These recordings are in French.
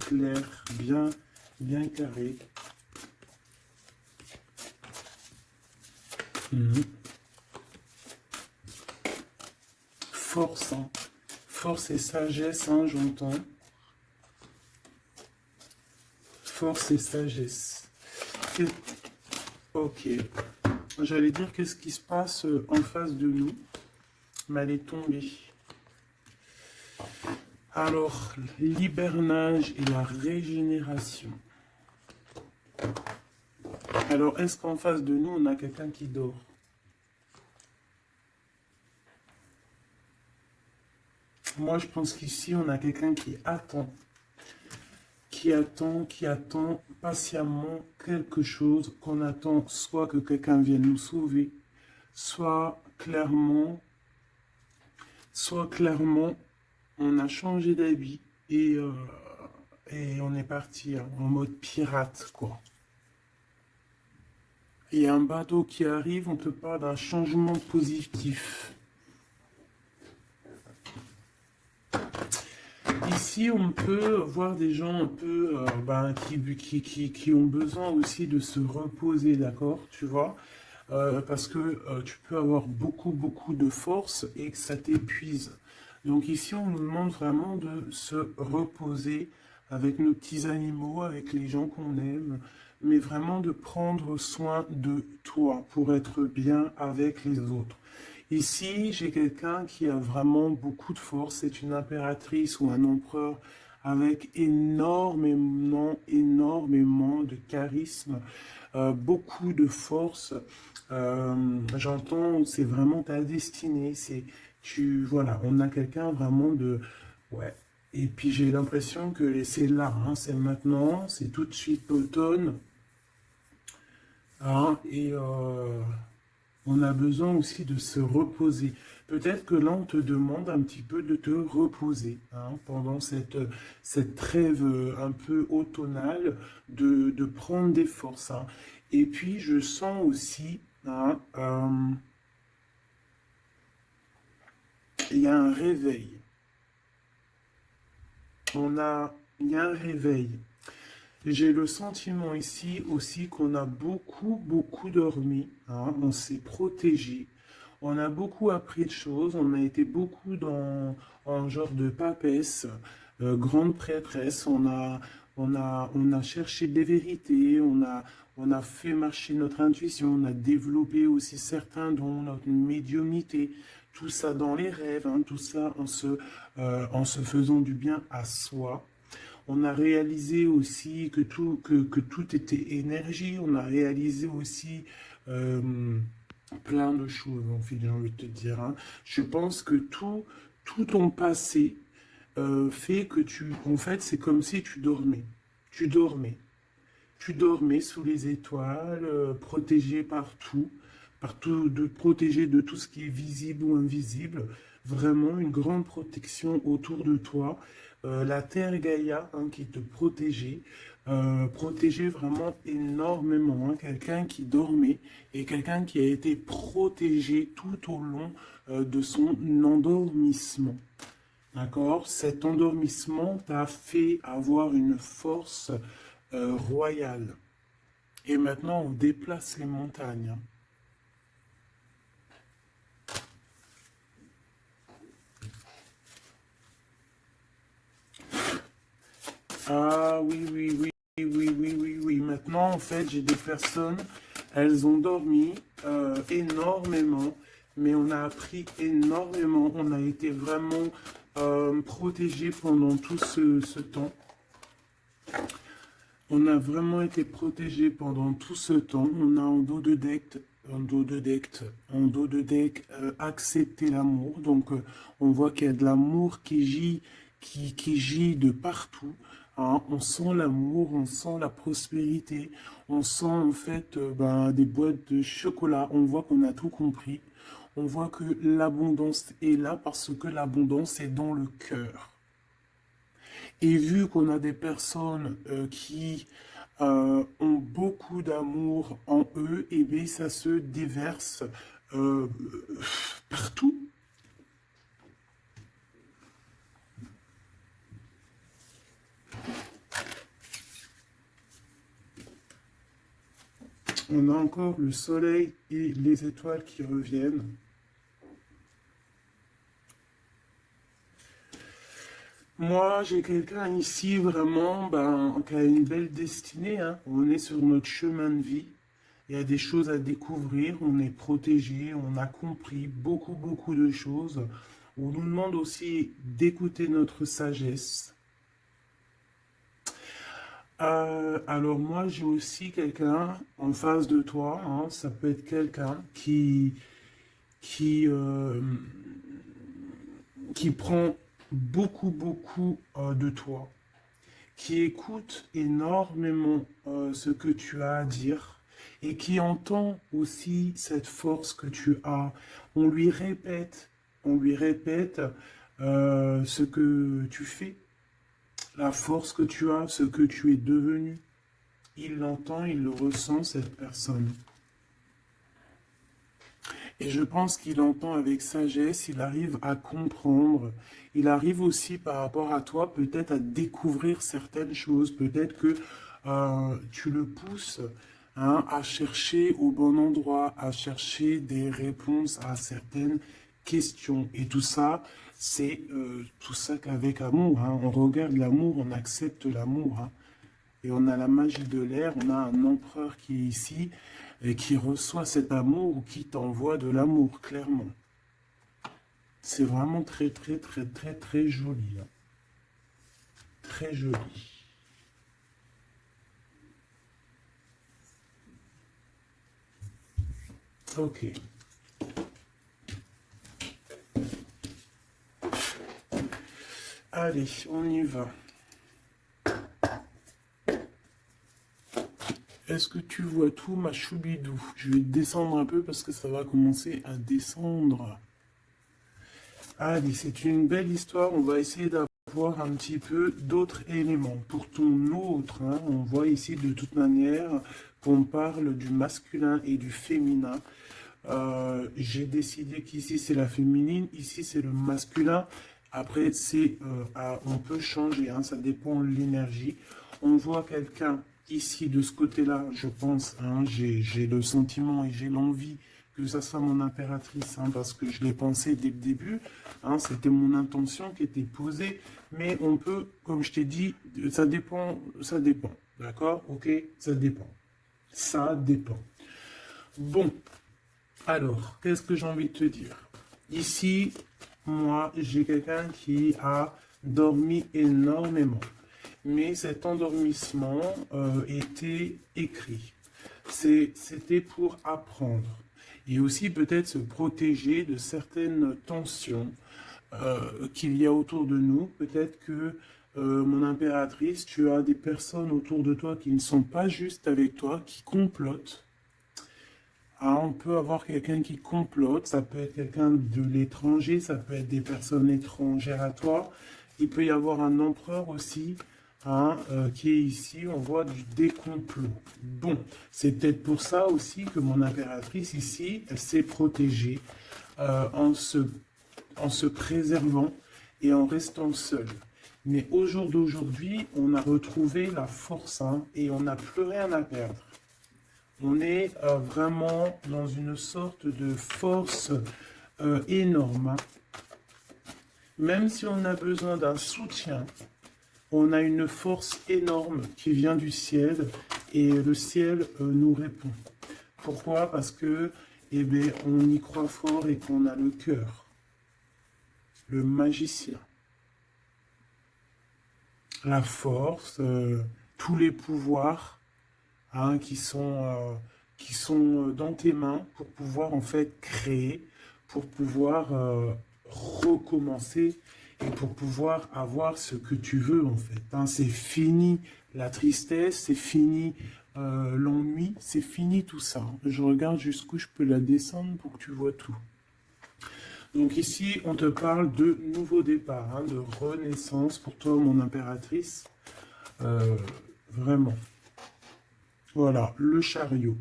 clair, bien carré. Force, hein. Force et sagesse, hein, j'entends. Force et sagesse. Ok. J'allais dire qu'est-ce qui se passe en face de nous, mais elle est tombée. Alors, l'hibernage et la régénération. Alors, est-ce qu'en face de nous, on a quelqu'un qui dort? Moi, je pense qu'ici, on a quelqu'un qui attend. Qui attend patiemment quelque chose, qu'on attend soit que quelqu'un vienne nous sauver, soit clairement, on a changé d'habit et on est parti hein, en mode pirate, quoi. Il y a un bateau qui arrive, on te parle d'un changement positif. Ici, on peut voir des gens un peu qui ont besoin aussi de se reposer, d'accord, tu vois, parce que tu peux avoir beaucoup de force et que ça t'épuise. Donc ici, on nous demande vraiment de se reposer avec nos petits animaux, avec les gens qu'on aime, mais vraiment de prendre soin de toi pour être bien avec les autres. Ici, j'ai quelqu'un qui a vraiment beaucoup de force. C'est une impératrice ou un empereur avec énormément de charisme, beaucoup de force. J'entends, c'est vraiment ta destinée. Voilà, on a quelqu'un vraiment de, ouais. Et puis j'ai l'impression que c'est là, hein, c'est maintenant, c'est tout de suite l'automne, hein, et on a besoin aussi de se reposer. Peut-être que là, on te demande un petit peu de te reposer hein, pendant cette trêve un peu automnale, de prendre des forces. Hein. Et puis, je sens aussi, hein, il y a un réveil. Il y a un réveil. J'ai le sentiment ici aussi qu'on a beaucoup dormi. Hein, on s'est protégé. On a beaucoup appris de choses, on a été beaucoup dans un genre de papesse, grande prêtresse, on a cherché des vérités, on a fait marcher notre intuition, on a développé aussi certains dons, notre médiumnité, tout ça dans les rêves, hein, tout ça en se faisant du bien à soi. On a réalisé aussi que tout était énergie, on a réalisé aussi... plein de choses, en fait, j'ai envie de te dire. Hein. Je pense que tout ton passé fait que en fait, c'est comme si tu dormais. Tu dormais. Tu dormais sous les étoiles, protégé protégé de tout ce qui est visible ou invisible. Vraiment une grande protection autour de toi. La Terre Gaïa hein, qui te protégeait, protégeait vraiment énormément. Hein. Quelqu'un qui dormait et quelqu'un qui a été protégé tout au long de son endormissement. D'accord? Cet endormissement t'a fait avoir une force royale. Et maintenant, on déplace les montagnes. Ah oui. Maintenant, en fait, j'ai des personnes, elles ont dormi énormément, mais on a appris énormément. On a été vraiment protégés pendant tout ce temps. On a vraiment été protégés pendant tout ce temps. On a en dos de deck accepté l'amour. Donc on voit qu'il y a de l'amour qui gît de partout. Hein. On sent l'amour, on sent la prospérité, on sent en fait des boîtes de chocolat. On voit qu'on a tout compris. On voit que l'abondance est là parce que l'abondance est dans le cœur. Et vu qu'on a des personnes qui ont beaucoup d'amour en eux, et bien ça se déverse euh, partout. On a encore le soleil et les étoiles qui reviennent. Moi, j'ai quelqu'un ici vraiment qui a une belle destinée, hein. On est sur notre chemin de vie. Il y a des choses à découvrir. On est protégé. On a compris beaucoup, beaucoup de choses. On nous demande aussi d'écouter notre sagesse. Alors moi, j'ai aussi quelqu'un en face de toi, hein. Ça peut être quelqu'un qui, euh, qui prend beaucoup, beaucoup de toi, qui écoute énormément ce que tu as à dire et qui entend aussi cette force que tu as. On lui répète ce que tu fais, la force que tu as, ce que tu es devenu. Il l'entend, il le ressent, cette personne. Et je pense qu'il entend avec sagesse, il arrive à comprendre, il arrive aussi par rapport à toi peut-être à découvrir certaines choses, peut-être que tu le pousses, hein, à chercher au bon endroit, à chercher des réponses à certaines questions. Et tout ça, c'est tout ça qu'avec amour, hein. On regarde l'amour, on accepte l'amour, hein. Et on a la magie de l'air, on a un empereur qui est ici et qui reçoit cet amour ou qui t'envoie de l'amour, clairement. C'est vraiment très, très, très, très, très joli, hein. Très joli. Ok. Allez, on y va. Est-ce que tu vois tout, ma choubidou? Je vais descendre un peu parce que ça va commencer à descendre. Allez, c'est une belle histoire. On va essayer d'avoir un petit peu d'autres éléments. Pour ton autre, hein, on voit ici de toute manière qu'on parle du masculin et du féminin. J'ai décidé qu'ici c'est la féminine, ici c'est le masculin. Après, on peut changer, hein, ça dépend de l'énergie. On voit quelqu'un ici de ce côté-là, je pense, hein, j'ai le sentiment et j'ai l'envie que ça soit mon impératrice, hein, parce que je l'ai pensé dès le début, hein, c'était mon intention qui était posée, mais on peut, comme je t'ai dit, ça dépend, d'accord, ok, ça dépend. Bon, alors, qu'est-ce que j'ai envie de te dire? Ici, moi, j'ai quelqu'un qui a dormi énormément, mais cet endormissement était écrit. C'était pour apprendre et aussi peut-être se protéger de certaines tensions qu'il y a autour de nous. Peut-être que, mon impératrice, tu as des personnes autour de toi qui ne sont pas justes avec toi, qui complotent. Ah, on peut avoir quelqu'un qui complote, ça peut être quelqu'un de l'étranger, ça peut être des personnes étrangères à toi. Il peut y avoir un empereur aussi, hein, qui est ici, on voit du décomplot. Bon, c'est peut-être pour ça aussi que mon impératrice ici, elle s'est protégée en se préservant et en restant seule. Mais au jour d'aujourd'hui, on a retrouvé la force, hein, et on n'a plus rien à perdre. On est vraiment dans une sorte de force énorme, hein. Même si on a besoin d'un soutien, on a une force énorme qui vient du ciel et le ciel nous répond. Pourquoi? Parce que, eh bien, on y croit fort et qu'on a le cœur, le magicien, la force, tous les pouvoirs, hein, qui sont dans tes mains pour pouvoir en fait créer, pour pouvoir recommencer et pour pouvoir avoir ce que tu veux en fait, hein. C'est fini la tristesse, c'est fini l'ennui, c'est fini tout ça. Je regarde jusqu'où je peux la descendre pour que tu vois tout. Donc ici, on te parle de nouveau départ, hein, de renaissance pour toi, mon impératrice. Vraiment. Voilà, le chariot.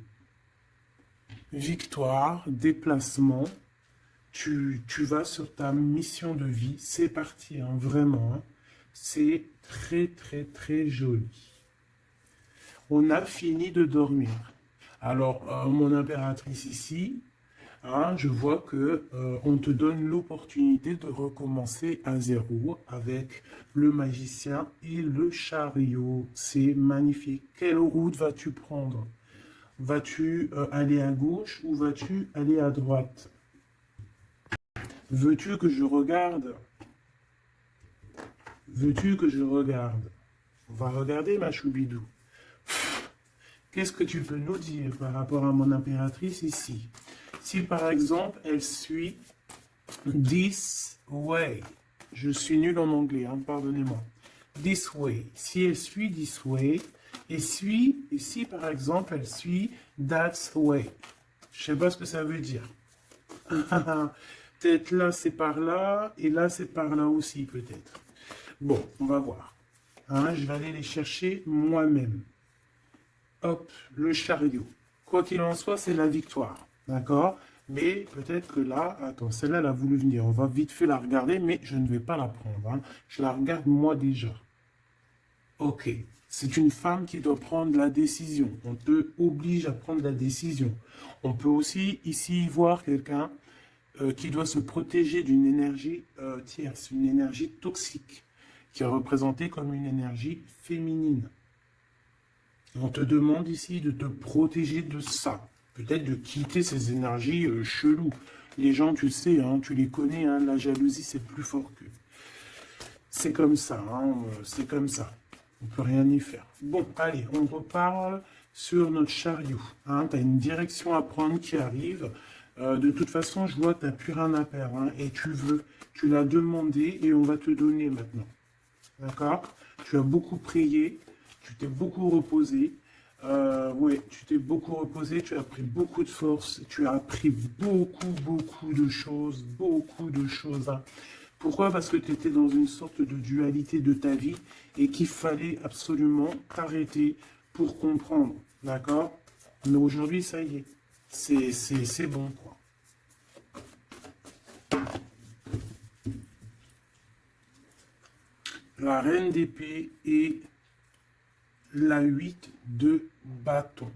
Victoire, déplacement. Tu vas sur ta mission de vie. C'est parti, hein, vraiment, hein. C'est très, très, très joli. On a fini de dormir. Alors, mon impératrice ici, hein, je vois que on te donne l'opportunité de recommencer à zéro avec le magicien et le chariot. C'est magnifique. Quelle route vas-tu prendre? Vas-tu aller à gauche ou vas-tu aller à droite? Veux-tu que je regarde? Veux-tu que je regarde? On va regarder, ma choubidou. Qu'est-ce que tu peux nous dire par rapport à mon impératrice ici? Si par exemple, elle suit this way. Je suis nul en anglais, hein, pardonnez-moi. This way. Si elle suit this way, et si par exemple, elle suit that way. Je sais pas ce que ça veut dire. Peut-être là, c'est par là, et là, c'est par là aussi, peut-être. Bon, on va voir. Hein, je vais aller les chercher moi-même. Hop, le chariot. Quoi qu'il en soit, c'est la victoire. D'accord? Mais peut-être que là, attends, celle-là, elle a voulu venir. On va vite fait la regarder, mais je ne vais pas la prendre. Hein. Je la regarde moi déjà. Ok. C'est une femme qui doit prendre la décision. On te oblige à prendre la décision. On peut aussi ici voir quelqu'un qui doit se protéger d'une énergie tierce, une énergie toxique, qui est représentée comme une énergie féminine. On te demande ici de te protéger de ça. Peut-être de quitter ces énergies cheloues. Les gens, tu sais, hein, tu les connais, hein, la jalousie, c'est plus fort que. C'est comme ça, hein, c'est comme ça. On peut rien y faire. Bon, allez, on reparle sur notre chariot. Hein, tu as une direction à prendre qui arrive. De toute façon, je vois que tu n'as plus rien à perdre. Hein, et tu l'as demandé et on va te donner maintenant. D'accord? Tu as beaucoup prié, tu t'es beaucoup reposé. Ouais, tu t'es beaucoup reposé, tu as pris beaucoup de force, tu as appris beaucoup de choses, hein. Pourquoi? Parce que tu étais dans une sorte de dualité de ta vie et qu'il fallait absolument t'arrêter pour comprendre. D'accord? Mais aujourd'hui, ça y est, c'est bon, quoi. La reine d'épée et la 8 de bâton.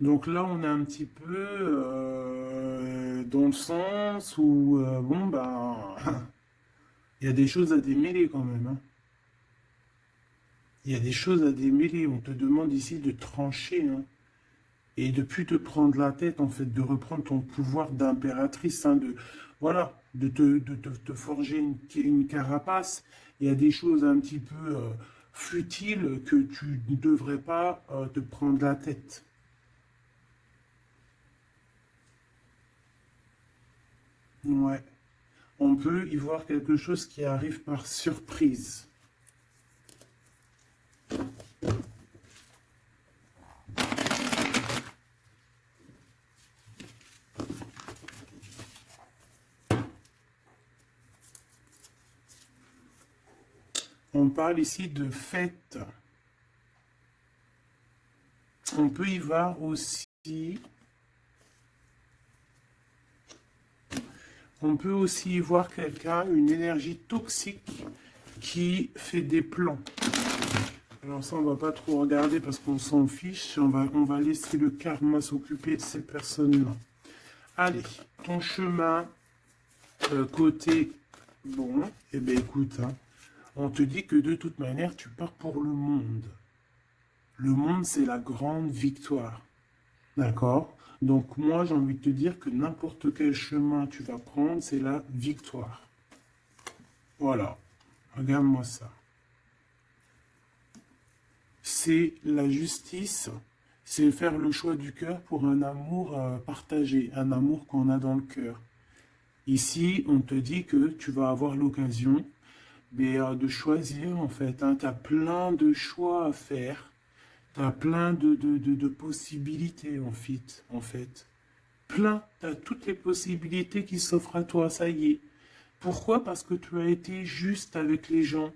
Donc là, on est un petit peu dans le sens où, bon, ben, il y a des choses à démêler quand même. Hein. Il y a des choses à démêler. On te demande ici de trancher. Hein, et de plus te prendre la tête, en fait, de reprendre ton pouvoir d'impératrice. Hein, voilà, de te forger une carapace. Il y a des choses un petit peu futiles que tu ne devrais pas te prendre la tête. Ouais. On peut y voir quelque chose qui arrive par surprise. On parle ici de fête. On peut y voir aussi... On peut aussi y voir quelqu'un, une énergie toxique qui fait des plans. Alors ça, on va pas trop regarder parce qu'on s'en fiche. On va laisser le karma s'occuper de ces personnes-là. Allez, ton chemin côté... Bon, eh bien écoute, hein, on te dit que de toute manière, tu pars pour le monde. Le monde, c'est la grande victoire. D'accord? Donc moi, j'ai envie de te dire que n'importe quel chemin tu vas prendre, c'est la victoire. Voilà. Regarde-moi ça. C'est la justice, c'est faire le choix du cœur pour un amour partagé, un amour qu'on a dans le cœur. Ici, on te dit que tu vas avoir l'occasion de choisir, en fait. Hein, tu as plein de choix à faire. Tu as plein de possibilités, en fait. Plein. Tu as toutes les possibilités qui s'offrent à toi, ça y est. Pourquoi? Parce que tu as été juste avec les gens.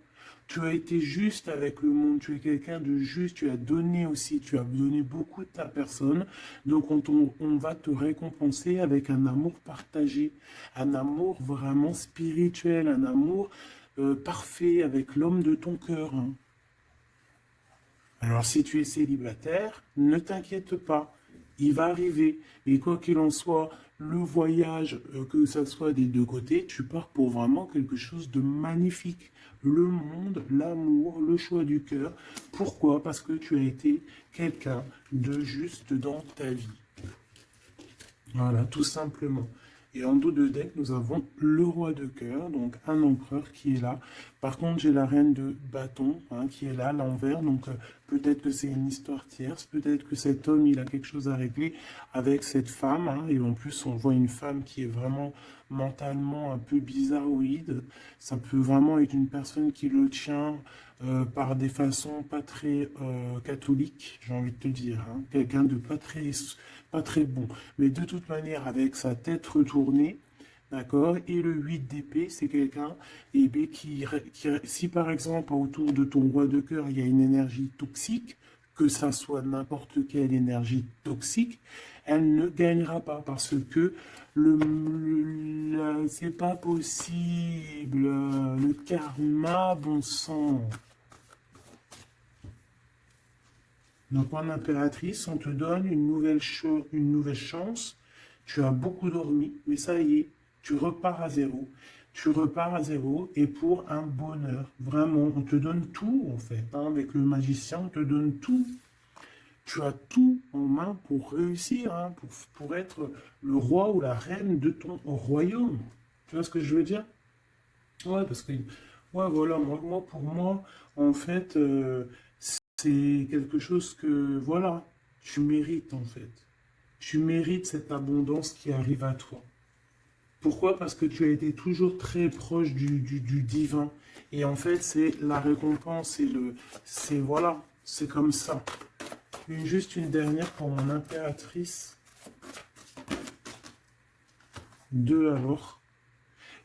Tu as été juste avec le monde. Tu es quelqu'un de juste. Tu as donné aussi. Tu as donné beaucoup de ta personne. Donc, on va te récompenser avec un amour partagé. Un amour vraiment spirituel. Un amour parfait avec l'homme de ton cœur. Hein. Alors, si tu es célibataire, ne t'inquiète pas, il va arriver. Et quoi qu'il en soit, le voyage, que ça soit des deux côtés, tu pars pour vraiment quelque chose de magnifique. Le monde, l'amour, le choix du cœur. Pourquoi? Parce que tu as été quelqu'un de juste dans ta vie. Voilà, tout simplement. Et en dos de deck, nous avons le roi de cœur, donc un empereur qui est là. Par contre, j'ai la reine de bâton, hein, qui est là, à l'envers. Donc, peut-être que c'est une histoire tierce. Peut-être que cet homme, il a quelque chose à régler avec cette femme, hein. Et en plus, on voit une femme qui est vraiment mentalement un peu bizarroïde. Ça peut vraiment être une personne qui le tient par des façons pas très catholiques, j'ai envie de te dire, hein. Quelqu'un de pas très bon. Mais de toute manière, avec sa tête retournée, d'accord, et le 8 d'épée, c'est quelqu'un eh bien, si par exemple autour de ton roi de cœur, il y a une énergie toxique, que ça soit n'importe quelle énergie toxique, elle ne gagnera pas parce que c'est pas possible. Le karma, bon sang. Donc en impératrice, on te donne une nouvelle chance. Tu as beaucoup dormi, mais ça y est, tu repars à zéro. Tu repars à zéro et pour un bonheur. Vraiment, on te donne tout en fait, hein. Avec le magicien, on te donne tout. Tu as tout en main pour réussir, hein, pour être le roi ou la reine de ton royaume. Tu vois ce que je veux dire? Ouais, parce que, ouais, voilà, pour moi, en fait, c'est quelque chose que, voilà, tu mérites, en fait. Tu mérites cette abondance qui arrive à toi. Pourquoi? Parce que tu as été toujours très proche du divin. Et en fait, c'est la récompense, voilà, c'est comme ça. Juste une dernière pour mon impératrice. Deux alors.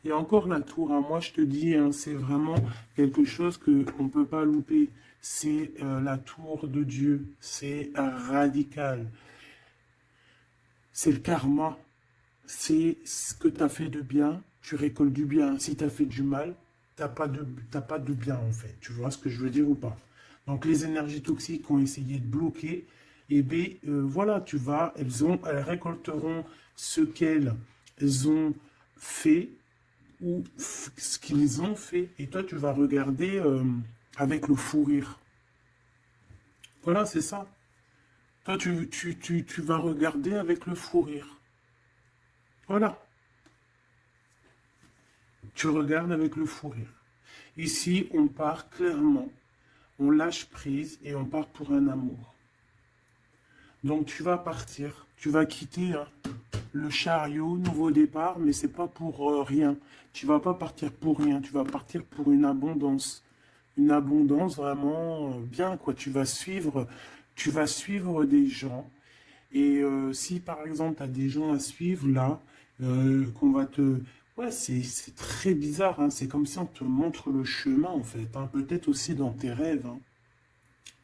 Et encore la tour, hein, moi je te dis, hein, c'est vraiment quelque chose que on ne peut pas louper. C'est la tour de Dieu. C'est radical. C'est le karma. C'est ce que tu as fait de bien, tu récoltes du bien. Si tu as fait du mal, t'as pas de bien en fait. Tu vois ce que je veux dire ou pas? Donc les énergies toxiques ont essayé de bloquer. Et bien voilà, elles récolteront ce qu'elles ont fait ou ce qu'ils ont fait. Et toi, tu vas regarder avec le fou rire. Voilà, c'est ça. Toi, tu vas regarder avec le fou rire. Voilà. Tu regardes avec le fou rire. Ici, on part clairement, on lâche prise et on part pour un amour. Donc tu vas partir, tu vas quitter, hein, le chariot, nouveau départ, mais c'est pas pour rien. Tu vas pas partir pour rien, tu vas partir pour une abondance. Une abondance vraiment bien, quoi. Tu vas suivre des gens. Et si par exemple tu as des gens à suivre là, qu'on va te... Ouais, c'est très bizarre, hein. C'est comme si on te montre le chemin en fait, hein. Peut-être aussi dans tes rêves, hein.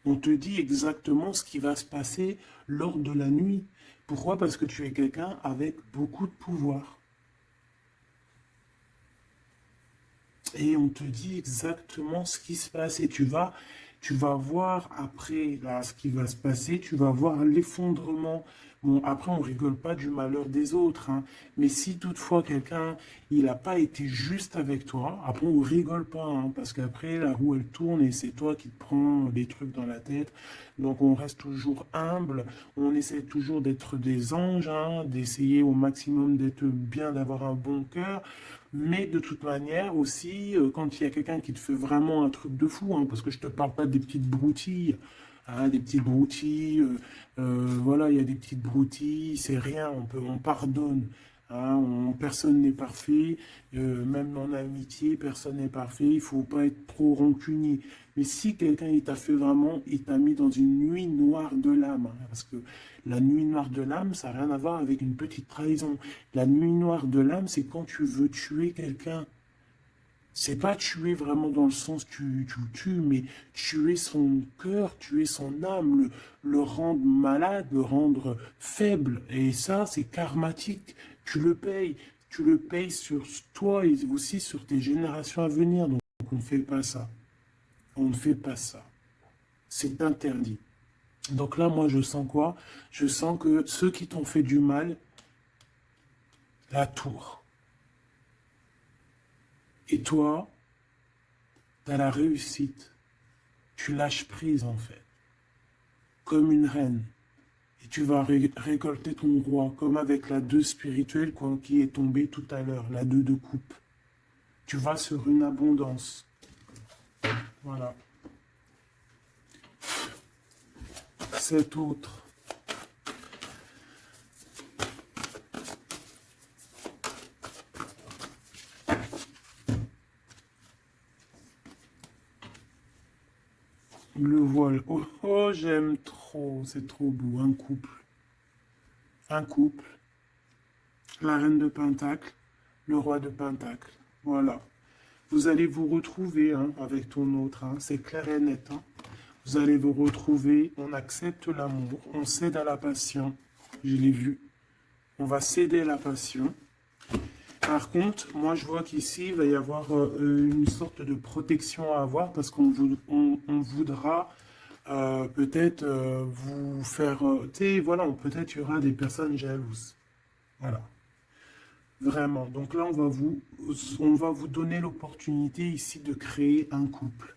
On te dit exactement ce qui va se passer lors de la nuit. Pourquoi? Parce que tu es quelqu'un avec beaucoup de pouvoir. Et on te dit exactement ce qui se passe. Et tu vas voir après là, ce qui va se passer, tu vas voir l'effondrement. Bon, après, on rigole pas du malheur des autres, hein. Mais si toutefois quelqu'un, il n'a pas été juste avec toi, après, on rigole pas, hein, parce qu'après, la roue, elle tourne et c'est toi qui te prends des trucs dans la tête. Donc, on reste toujours humble. On essaie toujours d'être des anges, hein, d'essayer au maximum d'être bien, d'avoir un bon cœur. Mais de toute manière aussi, quand il y a quelqu'un qui te fait vraiment un truc de fou, hein, parce que je te parle pas des petites broutilles, hein, des petites broutilles, voilà, il y a des petites broutilles, c'est rien, on pardonne, hein, personne n'est parfait, même en amitié, personne n'est parfait, il faut pas être trop rancunier. Mais si quelqu'un il t'a fait vraiment, il t'a mis dans une nuit noire de l'âme, hein, parce que la nuit noire de l'âme, ça n'a rien à voir avec une petite trahison. La nuit noire de l'âme, c'est quand tu veux tuer quelqu'un. C'est pas tuer vraiment dans le sens tu le tues, mais tuer son cœur, tuer son âme, le rendre malade, le rendre faible. Et ça, c'est karmatique. Tu le payes. Tu le payes sur toi et aussi sur tes générations à venir. Donc on ne fait pas ça. On ne fait pas ça. C'est interdit. Donc là, moi, je sens quoi? Je sens que ceux qui t'ont fait du mal, la tour. Et toi, tu as la réussite. Tu lâches prise, en fait. Comme une reine. Et tu vas récolter ton roi, comme avec la 2 spirituelle qui est tombée tout à l'heure, la 2 de coupe. Tu vas sur une abondance. Voilà. Cet autre. Le voile. Oh, oh, j'aime trop. C'est trop beau. Un couple. Un couple. La reine de Pentacle. Le roi de Pentacle. Voilà. Vous allez vous retrouver hein, avec ton autre. Hein. C'est clair et net. Hein. Vous allez vous retrouver. On accepte l'amour. On cède à la passion. Je l'ai vu. On va céder à la passion. Par contre, moi je vois qu'ici, il va y avoir une sorte de protection à avoir parce qu'on on voudra peut-être vous faire... tu sais, voilà, peut-être il y aura des personnes jalouses. Voilà, vraiment. Donc là, on va vous donner l'opportunité ici de créer un couple.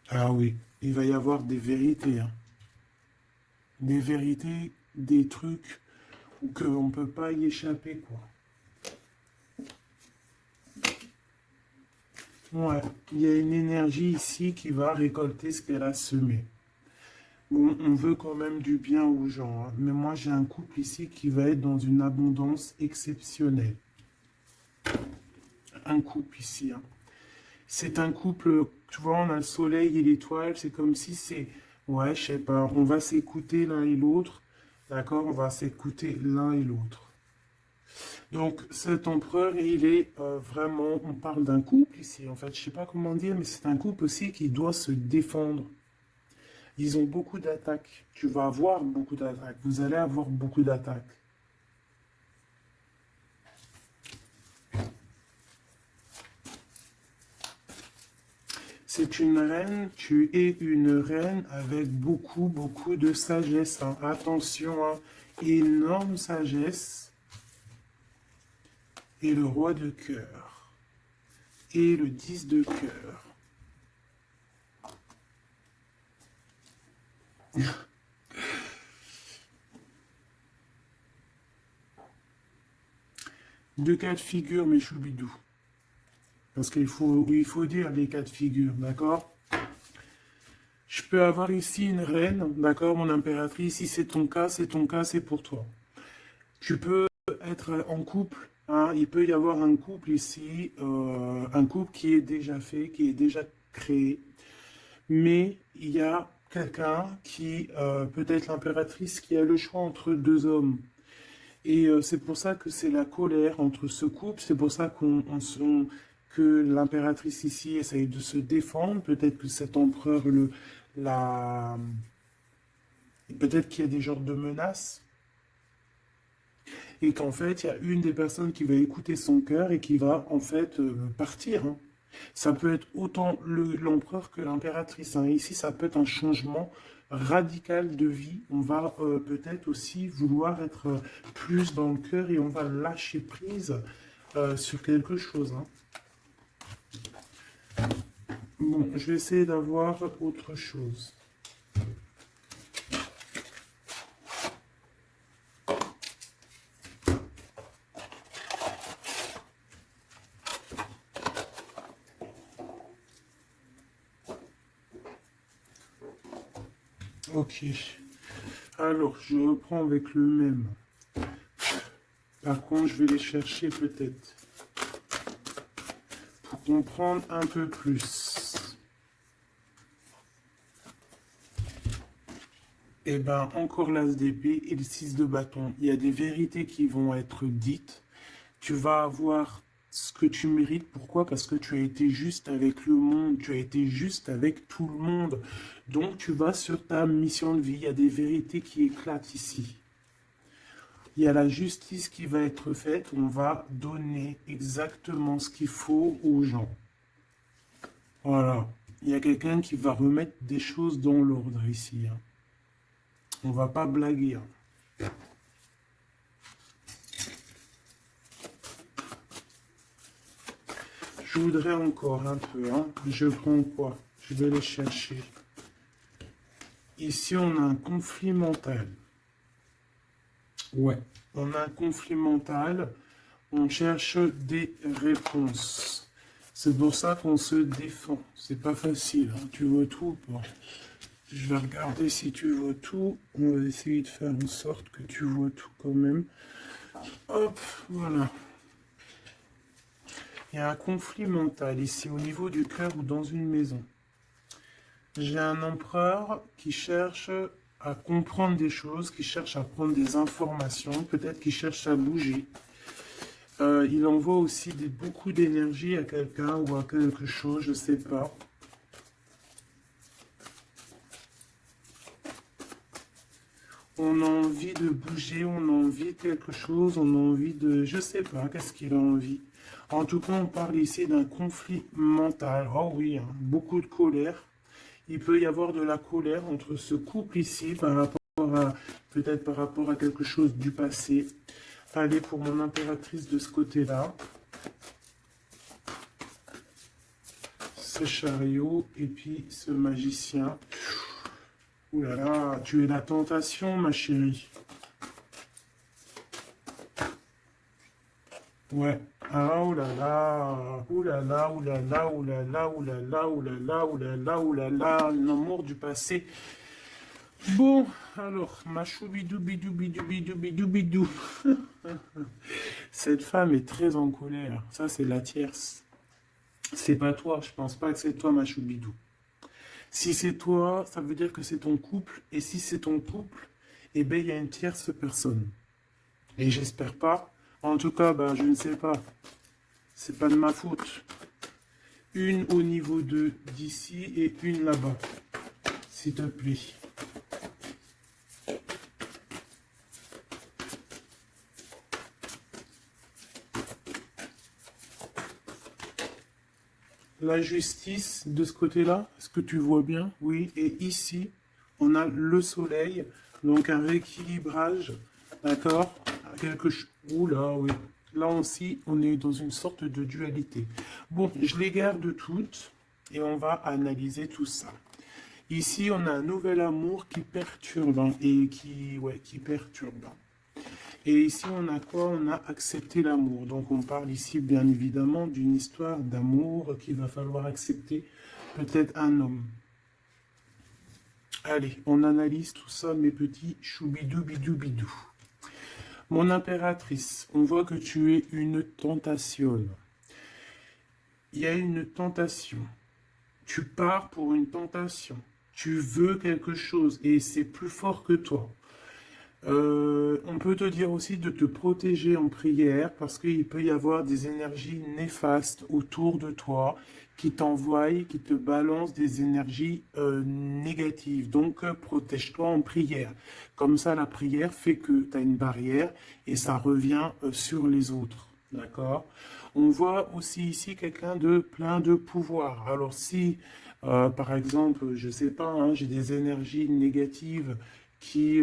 Ah oui, il va y avoir des vérités. Hein. Des vérités, des trucs qu'on ne peut pas y échapper, quoi. Ouais, il y a une énergie ici qui va récolter ce qu'elle a semé. Bon, on veut quand même du bien aux gens, hein, mais moi j'ai un couple ici qui va être dans une abondance exceptionnelle. Un couple ici. Hein. C'est un couple, tu vois, on a le soleil et l'étoile, c'est comme si c'est... Ouais, je sais pas, on va s'écouter l'un et l'autre, d'accord? On va s'écouter l'un et l'autre. Donc cet empereur, il est vraiment, on parle d'un couple ici, en fait, je sais pas comment dire, mais c'est un couple aussi qui doit se défendre. Ils ont beaucoup d'attaques. Tu vas avoir beaucoup d'attaques. Vous allez avoir beaucoup d'attaques. C'est une reine, tu es une reine avec beaucoup, beaucoup de sagesse. Hein. Attention, hein. Énorme sagesse. Et le roi de cœur. Et le 10 de cœur. Deux cas de figure, mes choubidous. Parce qu'il faut dire les cas de figure, d'accord? Je peux avoir ici une reine, d'accord, mon impératrice, si c'est ton cas, c'est ton cas, c'est pour toi. Tu peux être en couple, hein, il peut y avoir un couple ici, un couple qui est déjà fait, qui est déjà créé, mais il y a quelqu'un qui, peut-être l'impératrice, qui a le choix entre deux hommes. Et c'est pour ça que c'est la colère entre ce couple, c'est pour ça que l'impératrice ici essaye de se défendre, peut-être que cet empereur la... Peut-être qu'il y a des genres de menaces, et qu'en fait, il y a une des personnes qui va écouter son cœur et qui va en fait partir. Hein. Ça peut être autant l'empereur que l'impératrice. Hein. Ici, ça peut être un changement radical de vie. On va peut-être aussi vouloir être plus dans le cœur et on va lâcher prise sur quelque chose. Hein. Bon, je vais essayer d'avoir autre chose. Ok. Alors, je reprends avec le même. Par contre, je vais les chercher peut-être. Pour comprendre un peu plus. Eh bien, encore l'as d'épée et le 6 de bâton. Il y a des vérités qui vont être dites. Tu vas avoir ce que tu mérites. Pourquoi? Parce que tu as été juste avec le monde. Tu as été juste avec tout le monde. Donc, tu vas sur ta mission de vie. Il y a des vérités qui éclatent ici. Il y a la justice qui va être faite. On va donner exactement ce qu'il faut aux gens. Voilà. Il y a quelqu'un qui va remettre des choses dans l'ordre ici. Hein. On va pas blaguer. Hein. Je voudrais encore un peu. Hein. Je prends quoi? Je vais les chercher. Ici, on a un conflit mental. Ouais, on a un conflit mental. On cherche des réponses. C'est pour ça qu'on se défend. C'est pas facile. Hein. Tu vois tout ou pas? Je vais regarder si tu vois tout. On va essayer de faire en sorte que tu vois tout quand même. Hop, voilà. Il y a un conflit mental ici au niveau du cœur ou dans une maison. J'ai un empereur qui cherche à comprendre des choses, qui cherche à prendre des informations, peut-être qu'il cherche à bouger. Il envoie aussi beaucoup d'énergie à quelqu'un ou à quelque chose, je ne sais pas. On a envie de bouger, on a envie de quelque chose, on a envie de... Je ne sais pas, qu'est-ce qu'il a envie. En tout cas, on parle ici d'un conflit mental. Oh oui, hein, beaucoup de colère. Il peut y avoir de la colère entre ce couple ici par rapport à... Peut-être par rapport à quelque chose du passé. Allez, pour mon impératrice de ce côté-là. Ce chariot et puis ce magicien. Ouh là là, tu es la tentation, ma chérie. Ouais. Ah, oh là là, oh là là, oh là là, oh là là, oh là là, oh là là, oh là là, oh là là, l'amour du passé. Bon, alors, ma choubidou, bidou, bidou, bidou, bidou, bidou. Cette femme est très en colère. Ça, c'est la tierce. C'est pas toi, je pense pas que c'est toi, ma choubidou. Si c'est toi, ça veut dire que c'est ton couple. Et si c'est ton couple, eh bien, il y a une tierce personne. Et j'espère pas. En tout cas, ben, je ne sais pas. C'est pas de ma faute. Une au niveau de d'ici et une là-bas. S'il te plaît. La justice de ce côté-là, est-ce que tu vois bien? Oui. Et ici, on a le soleil, donc un rééquilibrage, d'accord? Quelque chose. Oula, oui. Là aussi, on est dans une sorte de dualité. Bon, je les garde toutes et on va analyser tout ça. Ici, on a un nouvel amour qui perturbe hein, et qui perturbe. Et ici, on a quoi? On a accepté l'amour. Donc, on parle ici, bien évidemment, d'une histoire d'amour qu'il va falloir accepter. Peut-être un homme. Allez, on analyse tout ça, mes petits choubidou bidou bidou. Mon impératrice, on voit que tu es une tentation. Il y a une tentation. Tu pars pour une tentation. Tu veux quelque chose et c'est plus fort que toi. On peut te dire aussi de te protéger en prière parce qu'il peut y avoir des énergies néfastes autour de toi qui t'envoient, qui te balancent des énergies négatives. Donc, protège-toi en prière. Comme ça, la prière fait que tu as une barrière et ça revient sur les autres. D'accord? On voit aussi ici quelqu'un de plein de pouvoir. Alors, si, par exemple, je sais pas, hein, j'ai des énergies négatives qui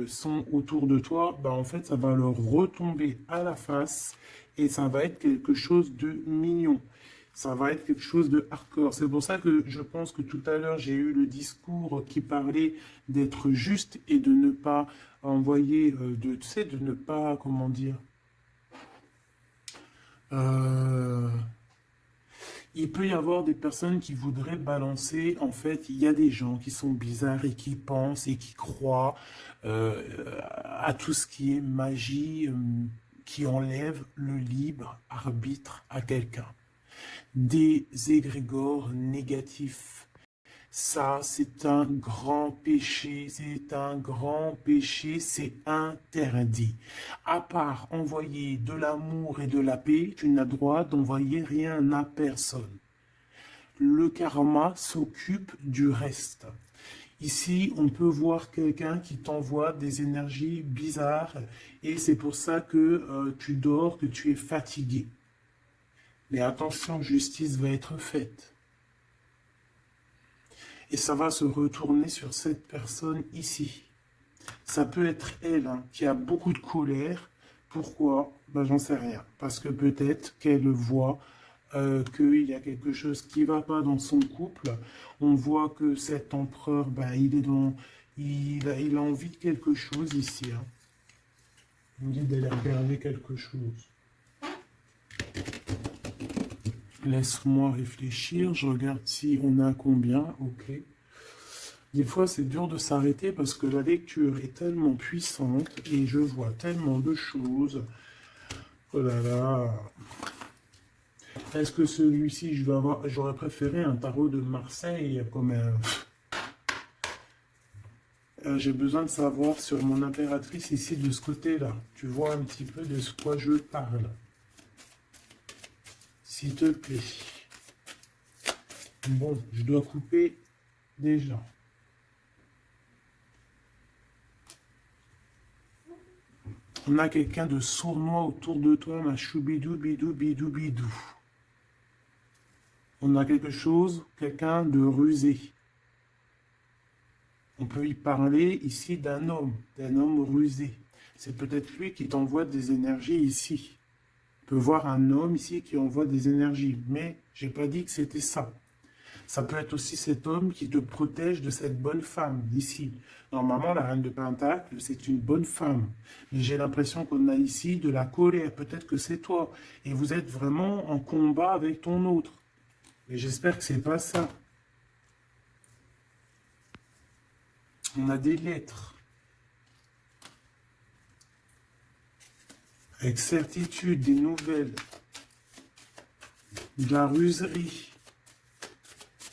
sont autour de toi, bah en fait, ça va leur retomber à la face et ça va être quelque chose de mignon. Ça va être quelque chose de hardcore. C'est pour ça que je pense que tout à l'heure, j'ai eu le discours qui parlait d'être juste et de ne pas envoyer, tu sais, de ne pas, comment dire, euh, il peut y avoir des personnes qui voudraient balancer. En fait, il y a des gens qui sont bizarres et qui pensent et qui croient euh, à tout ce qui est magie, qui enlève le libre arbitre à quelqu'un. Des égrégores négatifs. Ça, c'est un grand péché, c'est un grand péché, c'est interdit. À part envoyer de l'amour et de la paix, tu n'as droit d'envoyer rien à personne. Le karma s'occupe du reste. Ici, on peut voir quelqu'un qui t'envoie des énergies bizarres et c'est pour ça que tu dors, que tu es fatigué. Mais attention, justice va être faite. Et ça va se retourner sur cette personne ici. Ça peut être elle hein, qui a beaucoup de colère. Pourquoi? Ben, j'en sais rien. Parce que peut-être qu'elle voit qu'il y a quelque chose qui ne va pas dans son couple. On voit que cet empereur, ben, il a envie de quelque chose ici. Hein. Il me dit d'aller regarder quelque chose. Laisse-moi réfléchir. Je regarde si on a combien. Ok. Des fois, c'est dur de s'arrêter parce que la lecture est tellement puissante et je vois tellement de choses. Oh là là. Est-ce que celui-ci, j'aurais préféré un tarot de Marseille comme un... J'ai besoin de savoir sur mon impératrice ici de ce côté-là. Tu vois un petit peu de ce quoi je parle. S'il te plaît. Bon, je dois couper déjà. On a quelqu'un de sournois autour de toi, ma choubidou, bidou, bidou, bidou. On a quelque chose, quelqu'un de rusé. On peut y parler ici d'un homme rusé. C'est peut-être lui qui t'envoie des énergies ici. On peut voir un homme ici qui envoie des énergies, mais j'ai pas dit que c'était ça. Ça peut être aussi cet homme qui te protège de cette bonne femme d'ici. Normalement, la reine de Pentacle, c'est une bonne femme. Mais j'ai l'impression qu'on a ici de la colère. Peut-être que c'est toi. Et vous êtes vraiment en combat avec ton autre. Mais j'espère que c'est pas ça. On a des lettres. Avec certitude, des nouvelles. De la ruserie.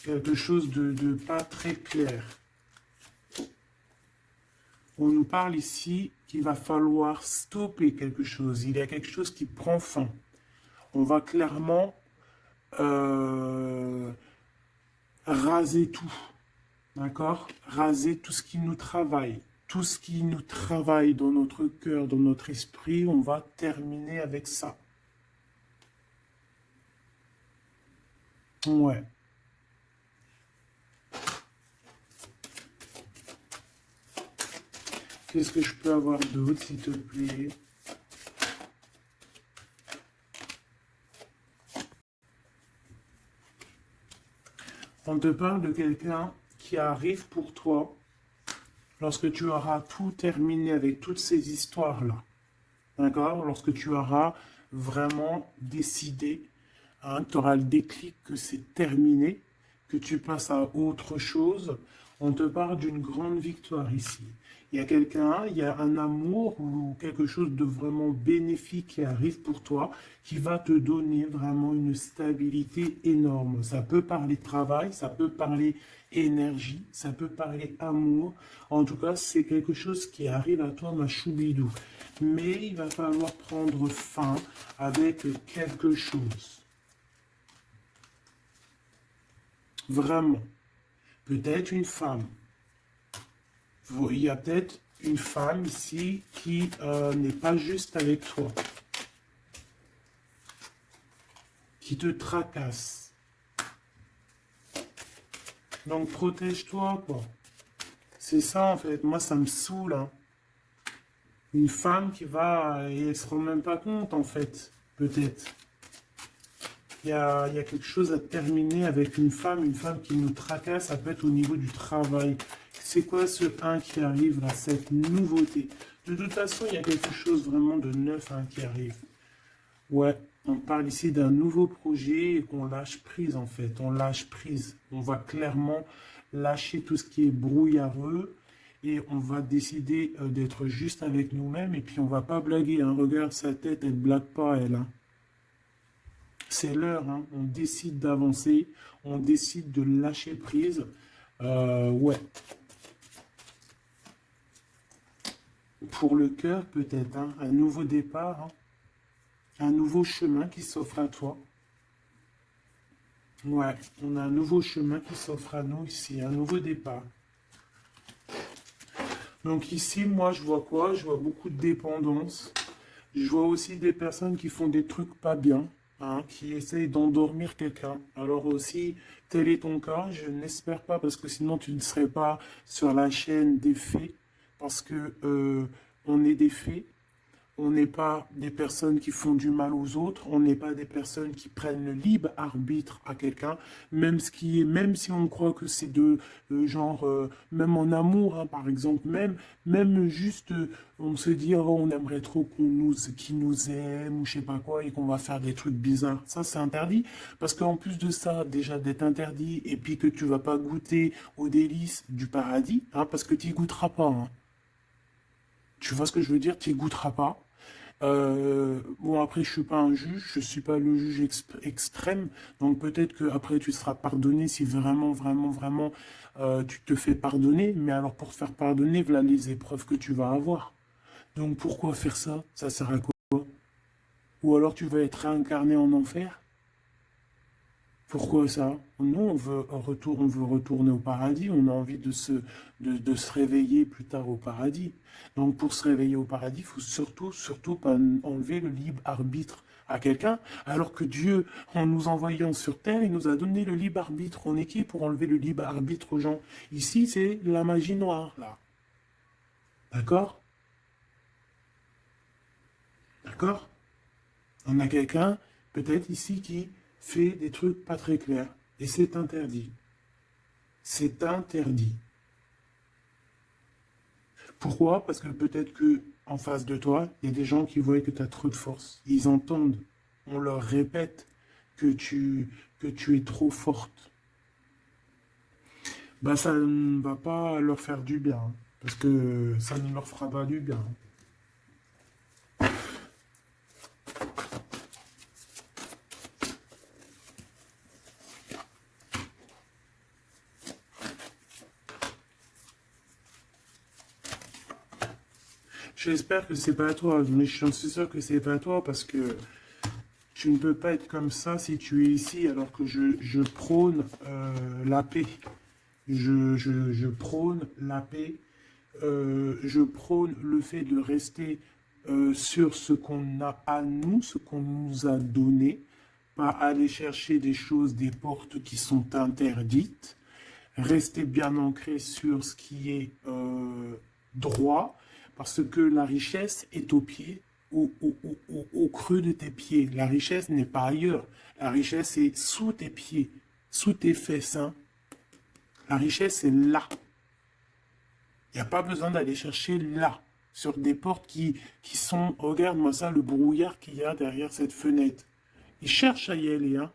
Quelque chose de pas très clair. On nous parle ici qu'il va falloir stopper quelque chose. Il y a quelque chose qui prend fin. On va clairement raser tout. D'accord? Raser tout ce qui nous travaille. Tout ce qui nous travaille dans notre cœur, dans notre esprit, on va terminer avec ça. Ouais. Qu'est-ce que je peux avoir d'autre, s'il te plaît? On te parle de quelqu'un qui arrive pour toi lorsque tu auras tout terminé avec toutes ces histoires-là. D'accord? Lorsque tu auras vraiment décidé, hein, tu auras le déclic que c'est terminé, que tu passes à autre chose. On te parle d'une grande victoire ici. Il y a quelqu'un, il y a un amour ou quelque chose de vraiment bénéfique qui arrive pour toi, qui va te donner vraiment une stabilité énorme. Ça peut parler travail, ça peut parler énergie, ça peut parler amour. En tout cas, c'est quelque chose qui arrive à toi, ma choubidou. Mais il va falloir prendre fin avec quelque chose. Vraiment. Peut-être une femme. Il y a peut-être une femme ici qui n'est pas juste avec toi. Qui te tracasse. Donc protège-toi, quoi. C'est ça, en fait. Moi, ça me saoule, hein. Une femme qui va... Et elle ne se rend même pas compte, en fait. Peut-être. Il y a quelque chose à terminer avec une femme qui nous tracasse, ça peut être au niveau du travail. C'est quoi ce 1 qui arrive là, cette nouveauté? De toute façon, il y a quelque chose vraiment de neuf hein, qui arrive. Ouais, on parle ici d'un nouveau projet et qu'on lâche prise en fait. On lâche prise. On va clairement lâcher tout ce qui est brouillareux et on va décider d'être juste avec nous-mêmes et puis on va pas blaguer. Hein. Regarde sa tête, elle blague pas elle. Hein. C'est l'heure, hein. On décide d'avancer, on décide de lâcher prise. Ouais. Pour le cœur, peut-être, hein, un nouveau départ, hein, un nouveau chemin qui s'offre à toi. Ouais, on a un nouveau chemin qui s'offre à nous ici, un nouveau départ. Donc ici, moi, je vois quoi? Je vois beaucoup de dépendance. Je vois aussi des personnes qui font des trucs pas bien. Hein, qui essaye d'endormir quelqu'un. Alors aussi, tel est ton cas, je n'espère pas, parce que sinon tu ne serais pas sur la chaîne des faits, parce que on est des faits. On n'est pas des personnes qui font du mal aux autres, on n'est pas des personnes qui prennent le libre arbitre à quelqu'un, même si on croit que c'est de genre, même en amour, hein, par exemple, même juste, on se dit, oh, on aimerait trop qu'il nous aime ou je sais pas quoi et qu'on va faire des trucs bizarres. Ça, c'est interdit, parce qu'en plus de ça, déjà d'être interdit et puis que tu vas pas goûter aux délices du paradis, hein, parce que tu n'y goûteras pas, hein. Tu vois ce que je veux dire? Tu n'y goûteras pas. Bon, après, je suis pas un juge, je suis pas le juge extrême, donc peut-être que après tu seras pardonné si vraiment, tu te fais pardonner, mais alors pour te faire pardonner, voilà les épreuves que tu vas avoir. Donc pourquoi faire ça? Ça sert à quoi? Ou alors tu vas être réincarné en enfer? Pourquoi ça? Non, on veut retourner au paradis, on a envie de se réveiller plus tard au paradis. Donc pour se réveiller au paradis, il faut surtout pas enlever le libre arbitre à quelqu'un, alors que Dieu, en nous envoyant sur Terre, il nous a donné le libre arbitre. On est qui pour enlever le libre arbitre aux gens? Ici, c'est la magie noire, là. D'accord? D'accord? On a quelqu'un, peut-être ici, qui fait des trucs pas très clairs. Et c'est interdit. C'est interdit. Pourquoi? Parce que peut-être que en face de toi, il y a des gens qui voient que tu as trop de force. Ils entendent, on leur répète que tu es trop forte. Bah, ça ne va pas leur faire du bien, hein, parce que ça ne leur fera pas du bien. J'espère que c'est pas à toi, mais je suis sûr que c'est pas à toi parce que tu ne peux pas être comme ça si tu es ici alors que je prône la paix. Je prône la paix. Je prône le fait de rester sur ce qu'on a à nous, ce qu'on nous a donné, pas aller chercher des choses, des portes qui sont interdites, rester bien ancré sur ce qui est droit, parce que la richesse est au pied, au creux de tes pieds. La richesse n'est pas ailleurs. La richesse est sous tes pieds, sous tes fesses, hein. La richesse est là. Il n'y a pas besoin d'aller chercher là, sur des portes qui sont... Regarde-moi ça, le brouillard qu'il y a derrière cette fenêtre. Il cherche à y aller, hein.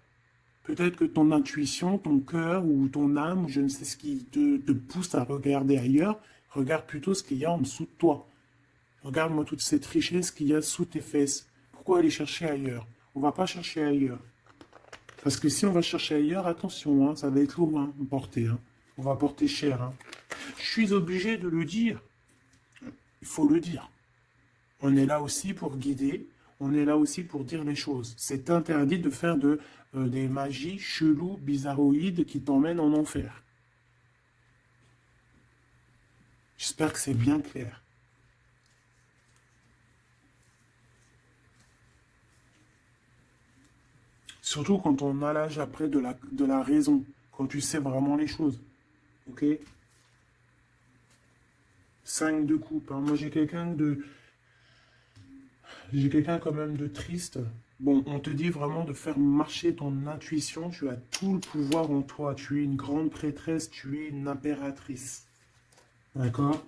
Peut-être que ton intuition, ton cœur ou ton âme, ou je ne sais ce qui te pousse à regarder ailleurs, regarde plutôt ce qu'il y a en dessous de toi. Regarde-moi toute cette richesse qu'il y a sous tes fesses. Pourquoi aller chercher ailleurs? On va pas chercher ailleurs. Parce que si on va chercher ailleurs, attention, hein, ça va être lourd hein, à porter. Hein. On va porter cher. Hein. Je suis obligé de le dire. Il faut le dire. On est là aussi pour guider. On est là aussi pour dire les choses. C'est interdit de faire des magies cheloues, bizarroïdes qui t'emmènent en enfer. J'espère que c'est bien clair. Surtout quand on a l'âge après de la raison, quand tu sais vraiment les choses. Ok? 5 de coupe. Hein. Moi, j'ai quelqu'un quand même de triste. Bon, on te dit vraiment de faire marcher ton intuition. Tu as tout le pouvoir en toi. Tu es une grande prêtresse. Tu es une impératrice. D'accord?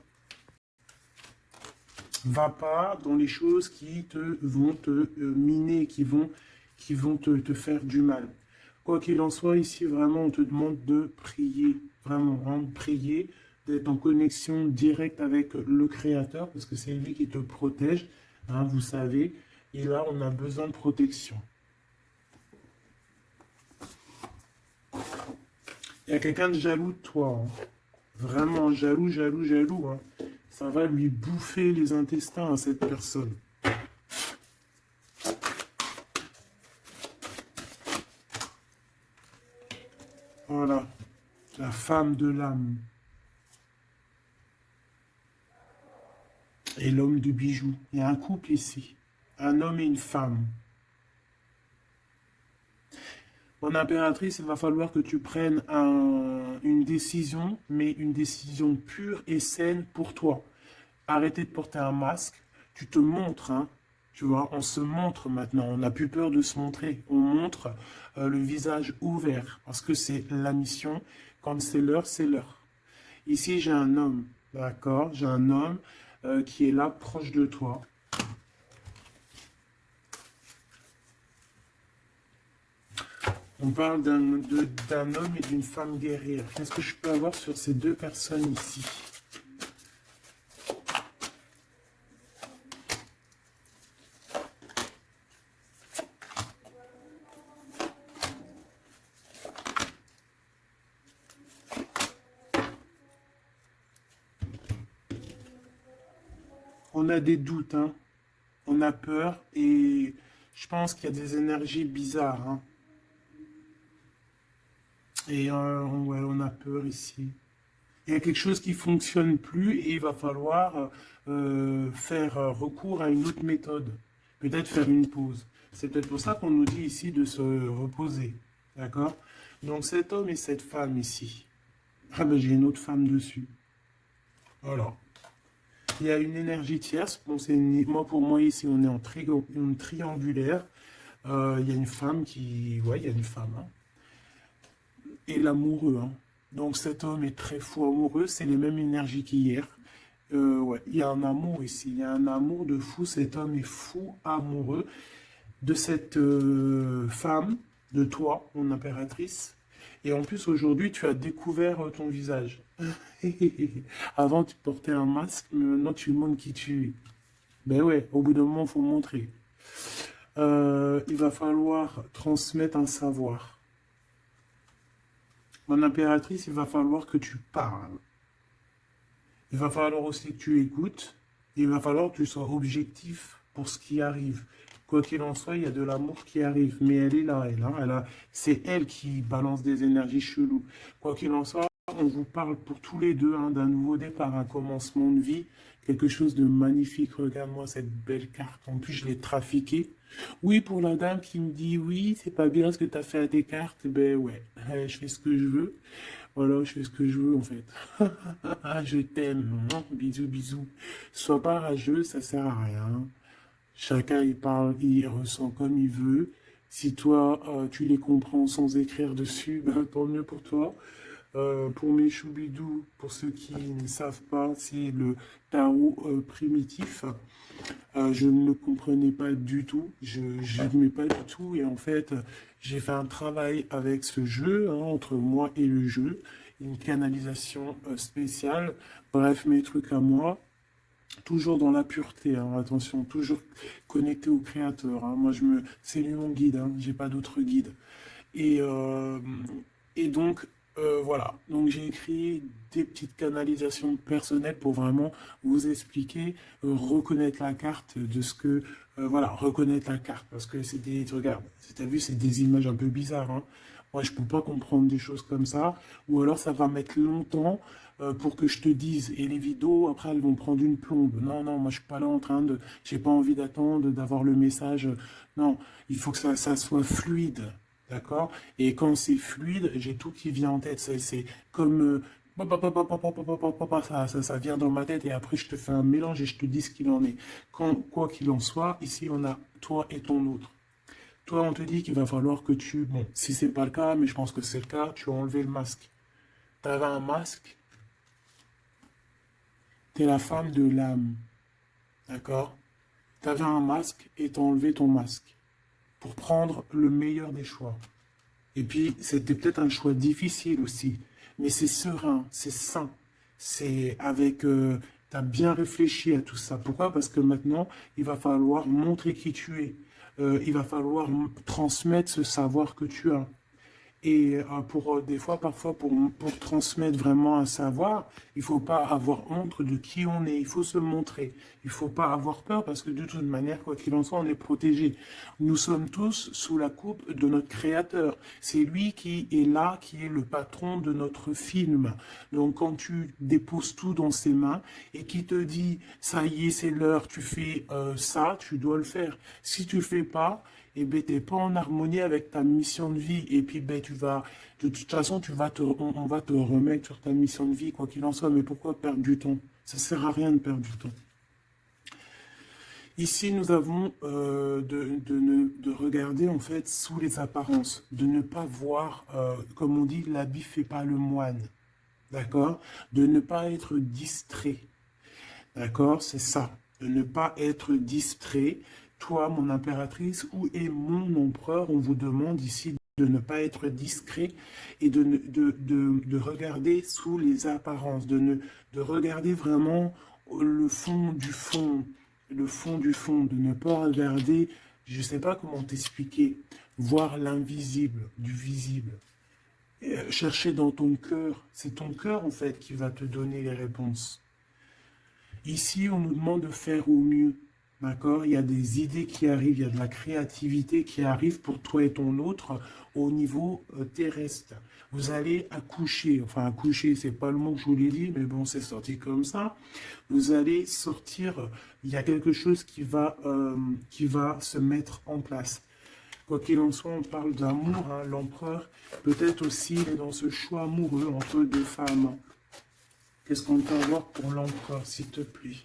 Va pas dans les choses qui vont te miner, qui vont te faire du mal. Quoi qu'il en soit, ici, vraiment, on te demande de prier. Vraiment, hein, de prier, d'être en connexion directe avec le Créateur, parce que c'est lui qui te protège, hein, vous savez. Et là, on a besoin de protection. Il y a quelqu'un de jaloux de toi. Hein. Vraiment jaloux. Hein. Ça va lui bouffer les intestins à cette personne. Voilà, la femme de l'âme. Et l'homme de bijoux. Il y a un couple ici. Un homme et une femme. Mon impératrice, il va falloir que tu prennes une décision, mais une décision pure et saine pour toi. Arrêtez de porter un masque, tu te montres, hein. Tu vois, on se montre maintenant, on n'a plus peur de se montrer. On montre le visage ouvert, parce que c'est la mission. Quand c'est l'heure, c'est l'heure. Ici, j'ai un homme, d'accord? J'ai un homme qui est là, proche de toi. On parle d'un homme et d'une femme guerrière. Qu'est-ce que je peux avoir sur ces deux personnes ici? On a des doutes, hein. On a peur et je pense qu'il y a des énergies bizarres, hein. Et ouais, on a peur ici. Il y a quelque chose qui fonctionne plus et il va falloir faire recours à une autre méthode. Peut-être faire une pause. C'est peut-être pour ça qu'on nous dit ici de se reposer. D'accord? Donc cet homme et cette femme ici. Ah ben j'ai une autre femme dessus. Voilà. Il y a une énergie tierce. Bon, moi, pour moi, ici, on est en une triangulaire. Il y a une femme qui... Ouais, il y a une femme, hein. Et l'amoureux, hein. Donc cet homme est très fou amoureux. C'est les mêmes énergies qu'hier. Ouais, il y a un amour ici. Il y a un amour de fou. Cet homme est fou amoureux de cette femme, de toi, mon impératrice. Et en plus, aujourd'hui, tu as découvert ton visage. Avant, tu portais un masque, mais maintenant, tu montres qui tu es. Ben ouais, au bout d'un moment, il faut montrer. Il va falloir transmettre un savoir. Mon impératrice, il va falloir que tu parles. Il va falloir aussi que tu écoutes. Il va falloir que tu sois objectif pour ce qui arrive. Quoi qu'il en soit, il y a de l'amour qui arrive. Mais elle est là, elle, hein, c'est elle qui balance des énergies cheloues. Quoi qu'il en soit, on vous parle pour tous les deux hein, d'un nouveau départ, un commencement de vie, quelque chose de magnifique. Regarde-moi cette belle carte. En plus, je l'ai trafiquée. Oui, pour la dame qui me dit oui, c'est pas bien ce que tu as fait à tes cartes, ben ouais, je fais ce que je veux. Voilà, je fais ce que je veux en fait. Je t'aime. Bisous, bisous. Sois pas rageux, ça sert à rien. Chacun il parle, il ressent comme il veut. Si toi, tu les comprends sans écrire dessus, ben, tant mieux pour toi. Pour mes choubidous, pour ceux qui ne savent pas, c'est le tarot primitif. Je ne le comprenais pas du tout, je n'aimais pas du tout. Et en fait, j'ai fait un travail avec ce jeu, hein, entre moi et le jeu, une canalisation spéciale. Bref, mes trucs à moi. Toujours dans la pureté, hein, attention, toujours connecté au créateur, hein. Moi, c'est lui mon guide, hein, j'ai pas d'autre guide. Et, euh, et donc, voilà. Donc, j'ai écrit des petites canalisations personnelles pour vraiment vous expliquer, reconnaître la carte de ce que, voilà, reconnaître la carte. Parce que c'est des, regarde, t'as vu, c'est des images un peu bizarres, hein. Moi, je peux pas comprendre des choses comme ça. Ou alors, ça va mettre longtemps pour que je te dise. Et les vidéos, après, elles vont prendre une plombe. Non, non, moi, je suis pas là en train de... J'ai pas envie d'attendre, d'avoir le message. Non, il faut que ça soit fluide. D'accord? Et quand c'est fluide, j'ai tout qui vient en tête. C'est comme... ça vient dans ma tête et après je te fais un mélange et je te dis ce qu'il en est. Quoi qu'il en soit, ici on a toi et ton autre. Toi, on te dit qu'il va falloir que tu... Bon, si c'est pas le cas, mais je pense que c'est le cas, tu as enlevé le masque. Tu avais un masque, tu es la femme de l'âme. D'accord? Tu avais un masque et tu as enlevé ton masque pour prendre le meilleur des choix. Et puis, c'était peut-être un choix difficile aussi, mais c'est serein, c'est sain, c'est avec... tu as bien réfléchi à tout ça. Pourquoi? Parce que maintenant, il va falloir montrer qui tu es. Il va falloir transmettre ce savoir que tu as. Et pour des fois, parfois, pour transmettre vraiment un savoir, il faut pas avoir honte de qui on est. Il faut se montrer. Il faut pas avoir peur parce que de toute manière, quoi qu'il en soit, on est protégé. Nous sommes tous sous la coupe de notre Créateur. C'est lui qui est là, qui est le patron de notre film. Donc, quand tu déposes tout dans ses mains et qui te dit, ça y est, c'est l'heure, tu fais ça, tu dois le faire. Si tu le fais pas, et ben t'es pas en harmonie avec ta mission de vie, et puis ben tu vas, de toute façon, on va te remettre sur ta mission de vie, quoi qu'il en soit, mais pourquoi perdre du temps? Ça sert à rien de perdre du temps. Ici, nous avons de regarder en fait sous les apparences, de ne pas voir, comme on dit, l'habit fait pas le moine, d'accord? De ne pas être distrait, d'accord? C'est ça, de ne pas être distrait. Toi, mon impératrice, où est mon empereur? On vous demande ici de ne pas être discret et de regarder sous les apparences, de regarder vraiment le fond du fond, le fond du fond, de ne pas regarder, je ne sais pas comment t'expliquer, voir l'invisible du visible. Chercher dans ton cœur, c'est ton cœur en fait qui va te donner les réponses. Ici, on nous demande de faire au mieux. D'accord? Il y a des idées qui arrivent, il y a de la créativité qui arrive pour toi et ton autre au niveau terrestre. Vous allez accoucher, enfin accoucher, c'est pas le mot que je voulais dire, mais bon, c'est sorti comme ça. Vous allez sortir, il y a quelque chose qui va se mettre en place. Quoi qu'il en soit, on parle d'amour, hein, l'empereur, peut-être aussi il est dans ce choix amoureux entre deux femmes. Qu'est-ce qu'on peut avoir pour l'empereur, s'il te plaît?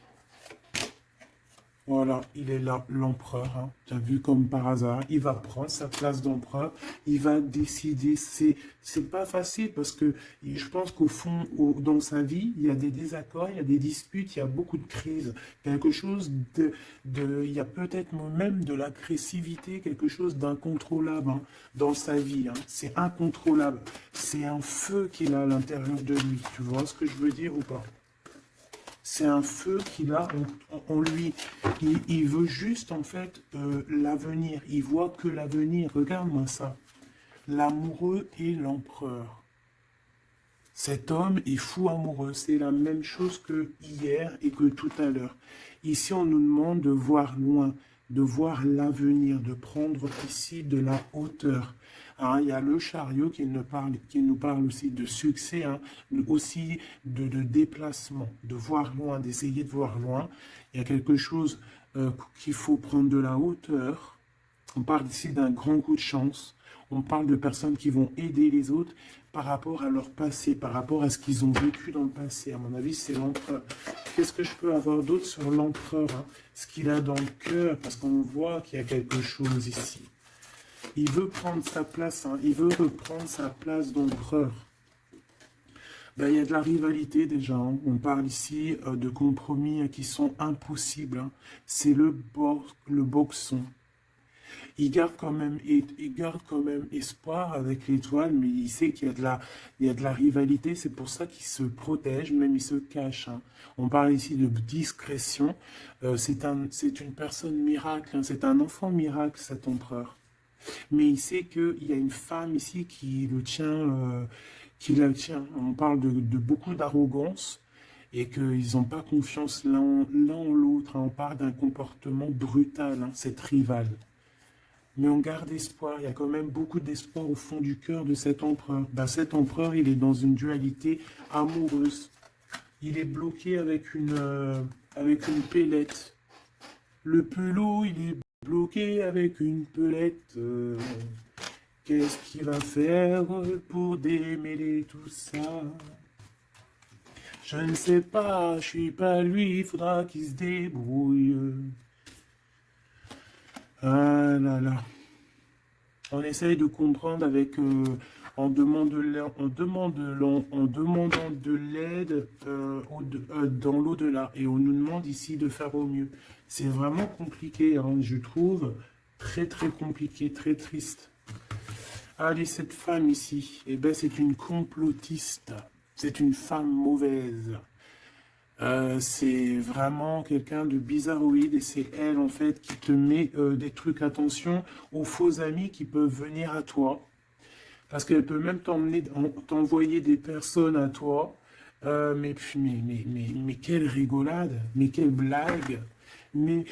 Voilà, il est là, l'empereur. Hein. Tu as vu comme par hasard, il va prendre sa place d'empereur, il va décider. C'est pas facile parce que je pense qu'au fond, dans sa vie, il y a des désaccords, il y a des disputes, il y a beaucoup de crises. Quelque chose il y a peut-être même de l'agressivité, quelque chose d'incontrôlable hein, dans sa vie. Hein. C'est incontrôlable. C'est un feu qu'il a à l'intérieur de lui. Tu vois ce que je veux dire ou pas? C'est un feu qu'il a en lui. Il veut juste, en fait, l'avenir. Il voit que l'avenir. Regarde-moi ça. L'amoureux et l'empereur. Cet homme est fou amoureux. C'est la même chose que hier et que tout à l'heure. Ici, on nous demande de voir loin, de voir l'avenir, de prendre ici de la hauteur. Hein, il y a le chariot qui nous parle aussi de succès, hein, aussi de déplacement, de voir loin, d'essayer de voir loin. Il y a quelque chose qu'il faut prendre de la hauteur. On parle ici d'un grand coup de chance. On parle de personnes qui vont aider les autres par rapport à leur passé, par rapport à ce qu'ils ont vécu dans le passé. À mon avis, c'est l'empereur. Qu'est-ce que je peux avoir d'autre sur l'empereur hein? Ce qu'il a dans le cœur, parce qu'on voit qu'il y a quelque chose ici. Il veut prendre sa place, hein. Il veut reprendre sa place d'empereur. Ben, il y a de la rivalité déjà. Hein. On parle ici de compromis qui sont impossibles. Hein. C'est le boxon. Il garde quand même espoir avec l'étoile, mais il sait qu'il y a de la rivalité. C'est pour ça qu'il se protège, même il se cache. Hein. On parle ici de discrétion. C'est une personne miracle. Hein. C'est un enfant miracle, cet empereur. Mais il sait qu'il y a une femme ici qui le tient, qui la tient. On parle de beaucoup d'arrogance et qu'ils n'ont pas confiance l'un en l'autre. Hein. On parle d'un comportement brutal, hein, cette rivale. Mais on garde espoir. Il y a quand même beaucoup d'espoir au fond du cœur de cet empereur. Ben, cet empereur, il est dans une dualité amoureuse. Il est bloqué avec une pellette. Le pelot, il est bloqué avec une pelette. Qu'est-ce qu'il va faire pour démêler tout ça? Je ne sais pas, je suis pas lui, il faudra qu'il se débrouille. Ah là là. On essaye de comprendre avec en demandant de l'aide dans l'au-delà. Et on nous demande ici de faire au mieux. C'est vraiment compliqué, hein, je trouve. Très très compliqué, très triste. Allez, cette femme ici, eh ben, c'est une complotiste. C'est une femme mauvaise. C'est vraiment quelqu'un de bizarroïde et c'est elle en fait qui te met des trucs. Attention aux faux amis qui peuvent venir à toi parce qu'elle peut même t'envoyer des personnes à toi mais quelle rigolade, mais quelle blague, mais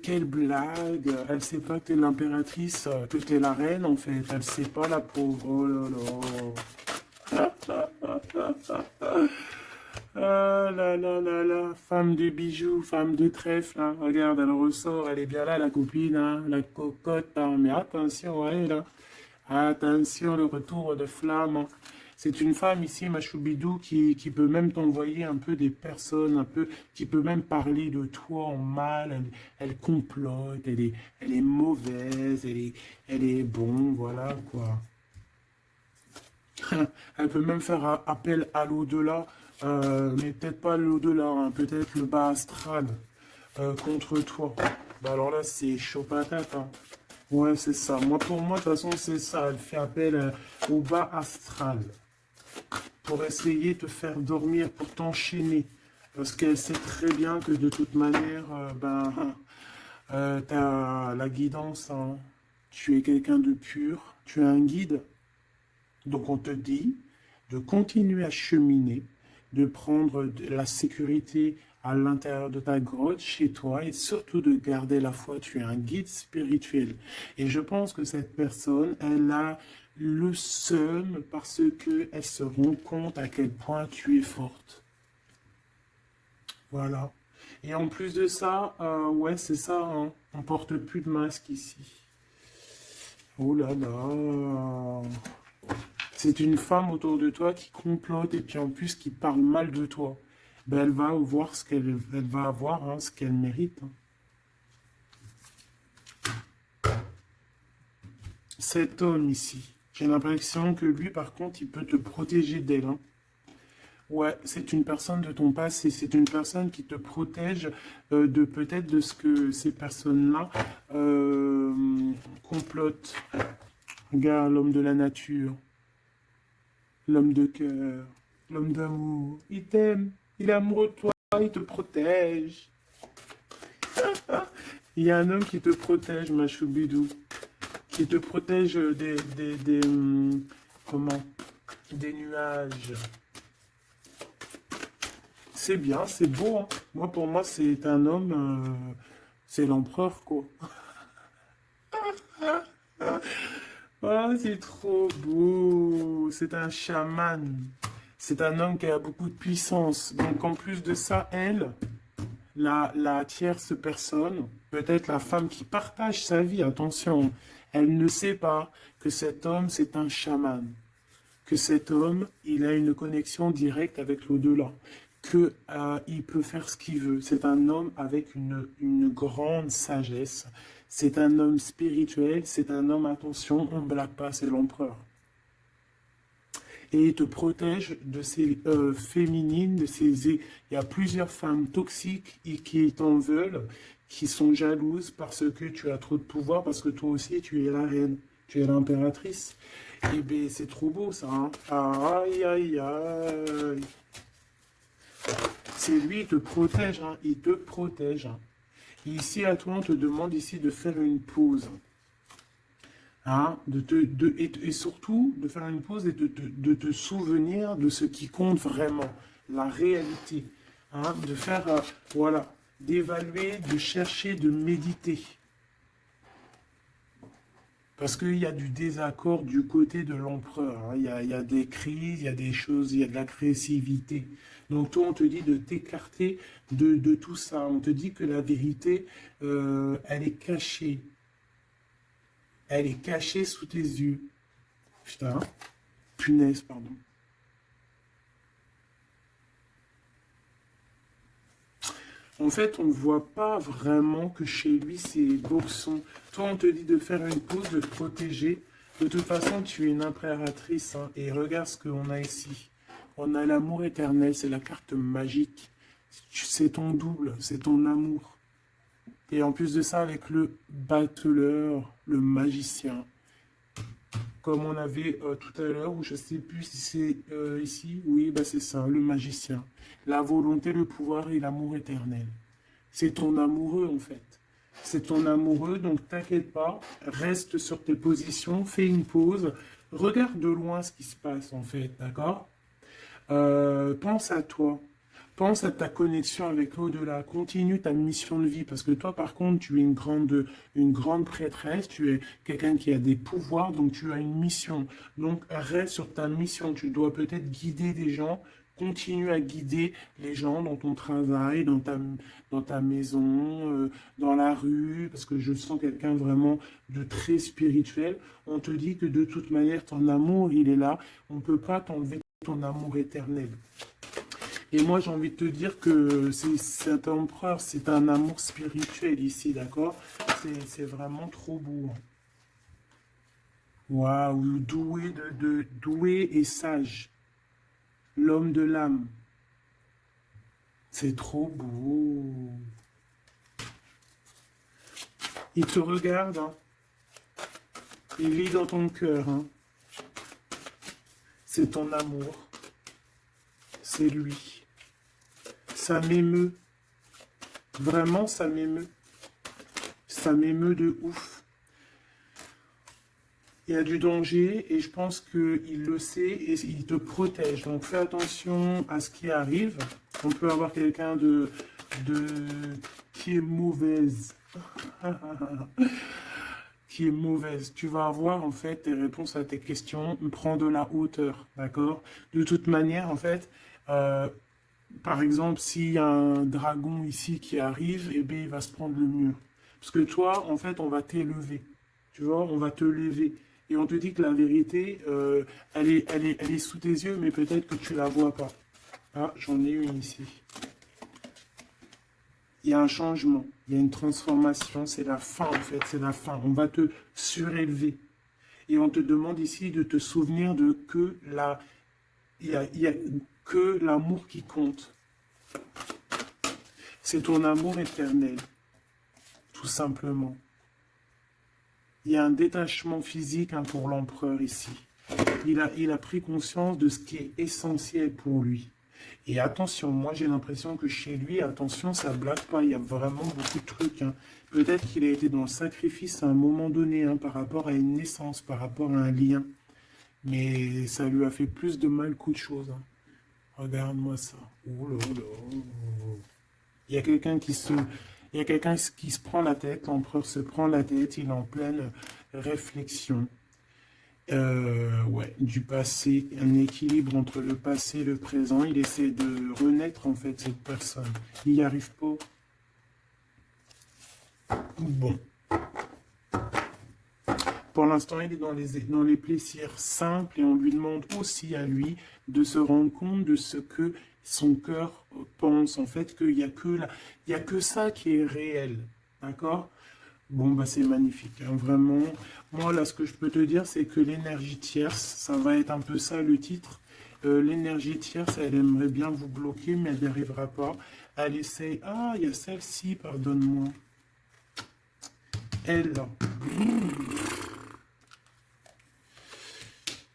quelle blague. Elle sait pas que t'es l'impératrice, que t'es la reine en fait, elle sait pas, la pauvre. Oh là là. Ah là là là là, femme du de bijoux, femme de trèfle, hein. Regarde, elle ressort, elle est bien là, la copine, hein, la cocotte, hein. Mais attention, ouais, là. Attention, le retour de flamme, hein. C'est une femme ici, ma choubidou, qui peut même t'envoyer un peu des personnes, un peu, qui peut même parler de toi en mal. Elle complote, elle est mauvaise, elle est bon, voilà quoi. Elle peut même faire un appel à l'au-delà, mais peut-être pas l'au-delà, hein, peut-être le bas astral contre toi. Bah alors là, c'est chaud patate, hein. Ouais, c'est ça. Moi, pour moi, de toute façon, c'est ça. Elle fait appel au bas astral pour essayer de te faire dormir, pour t'enchaîner. Parce qu'elle sait très bien que de toute manière, tu as la guidance, hein. Tu es quelqu'un de pur, tu es un guide. Donc on te dit de continuer à cheminer, de prendre la sécurité à l'intérieur de ta grotte, chez toi, et surtout de garder la foi. Tu es un guide spirituel. Et je pense que cette personne, elle a le seum parce qu'elle se rend compte à quel point tu es forte. Voilà. Et en plus de ça, ouais, c'est ça, hein, on porte plus de masque ici. Oh là là. C'est une femme autour de toi qui complote et puis en plus qui parle mal de toi. Ben, elle va voir ce elle va avoir, hein, ce qu'elle mérite, hein. Cet homme ici, j'ai l'impression que lui, par contre, il peut te protéger d'elle, hein. Ouais, c'est une personne de ton passé, c'est une personne qui te protège de peut-être de ce que ces personnes-là complotent. Regarde l'homme de la nature. L'homme de cœur, l'homme d'amour, il t'aime, il est amoureux de toi, il te protège. Il y a un homme qui te protège, ma choubidou, qui te protège comment, des nuages. C'est bien, c'est beau, hein. Moi, pour moi, c'est un homme, c'est l'empereur, quoi. Oh, c'est trop beau. C'est un chaman. C'est un homme qui a beaucoup de puissance. Donc, en plus de ça, elle, la tierce personne, peut-être la femme qui partage sa vie, attention, elle ne sait pas que cet homme, c'est un chaman. Que cet homme, il a une connexion directe avec l'au-delà. Que, il peut faire ce qu'il veut. C'est un homme avec une grande sagesse. C'est un homme spirituel. C'est un homme, attention, on ne blague pas, c'est l'empereur. Et il te protège de ces féminines, de ces... Il y a plusieurs femmes toxiques qui t'en veulent, qui sont jalouses parce que tu as trop de pouvoir, parce que toi aussi, tu es la reine, tu es l'impératrice. Et bien, c'est trop beau, ça, hein. Aïe, aïe, aïe. C'est lui, il te protège, hein. Il te protège, hein. Et ici, à toi, on te demande ici de faire une pause. Hein, et surtout de faire une pause et de te souvenir de ce qui compte vraiment, la réalité. Hein, de faire, voilà, d'évaluer, de chercher, de méditer. Parce qu'il y a du désaccord du côté de l'empereur, hein. Il y a des crises, il y a des choses, il y a de l'agressivité. Donc toi, on te dit de t'écarter de tout ça. On te dit que la vérité, elle est cachée. Elle est cachée sous tes yeux. Putain, punaise, pardon. En fait, on ne voit pas vraiment que chez lui, c'est boxon. Toi, on te dit de faire une pause, de te protéger. De toute façon, tu es une impératrice, hein. Et regarde ce qu'on a ici. On a l'amour éternel, c'est la carte magique. C'est ton double, c'est ton amour. Et en plus de ça, avec le battleur, le magicien, comme on avait tout à l'heure, ou je ne sais plus si c'est ici, oui, bah c'est ça, le magicien. La volonté, le pouvoir et l'amour éternel. C'est ton amoureux, en fait. C'est ton amoureux, donc t'inquiète pas, reste sur tes positions, fais une pause, regarde de loin ce qui se passe, en fait, d'accord? Pense à toi. Pense à ta connexion avec l'au-delà. Continue ta mission de vie. Parce que toi, par contre, tu es une grande prêtresse. Tu es quelqu'un qui a des pouvoirs. Donc, tu as une mission. Donc, reste sur ta mission. Tu dois peut-être guider des gens. Continue à guider les gens dans ton travail, dans ta maison, dans la rue. Parce que je sens quelqu'un vraiment de très spirituel. On te dit que de toute manière, ton amour, il est là. On ne peut pas t'enlever ton amour éternel. Et moi, j'ai envie de te dire que cet empereur, c'est un amour spirituel ici, d'accord? C'est vraiment trop beau. Waouh, doué et sage. L'homme de l'âme. C'est trop beau. Il te regarde, hein. Il vit dans ton cœur, hein. C'est ton amour. C'est lui. Ça m'émeut. Vraiment, ça m'émeut. Ça m'émeut de ouf. Il y a du danger et je pense qu'il le sait et il te protège. Donc fais attention à ce qui arrive. On peut avoir quelqu'un qui est mauvaise. Qui est mauvaise. Tu vas avoir en fait tes réponses à tes questions. Prends de la hauteur, d'accord? De toute manière, en fait, par exemple, s'il y a un dragon ici qui arrive, eh bien, il va se prendre le mur. Parce que toi, en fait, on va t'élever. Tu vois, on va te lever. Et on te dit que la vérité, elle est sous tes yeux, mais peut-être que tu la vois pas. Ah, j'en ai une ici. Il y a un changement, il y a une transformation, c'est la fin en fait, c'est la fin. On va te surélever. Et on te demande ici de te souvenir de que il y a que l'amour qui compte. C'est ton amour éternel, tout simplement. Il y a un détachement physique hein, pour l'empereur ici. Il a pris conscience de ce qui est essentiel pour lui. Et attention, moi j'ai l'impression que chez lui, attention, ça blague pas, il y a vraiment beaucoup de trucs. Hein. Peut-être qu'il a été dans le sacrifice à un moment donné, hein, par rapport à une naissance, par rapport à un lien. Mais ça lui a fait plus de mal qu'autre chose. Hein. Regarde-moi ça. Oh là là. Il y a quelqu'un il y a quelqu'un qui se prend la tête, l'empereur se prend la tête, il est en pleine réflexion. Ouais, du passé, un équilibre entre le passé et le présent. Il essaie de renaître en fait cette personne. Il n'y arrive pas. Bon. Pour l'instant, il est dans les plaisirs simples et on lui demande aussi à lui de se rendre compte de ce que son cœur pense. En fait, qu'il n'y a il y a que ça qui est réel. D'accord? Bon, bah c'est magnifique, hein, vraiment. Moi, là, ce que je peux te dire, c'est que l'énergie tierce, ça va être un peu ça le titre. L'énergie tierce, elle aimerait bien vous bloquer, mais elle n'y arrivera pas. Elle essaye. Ah, il y a celle-ci, pardonne-moi. Elle, là.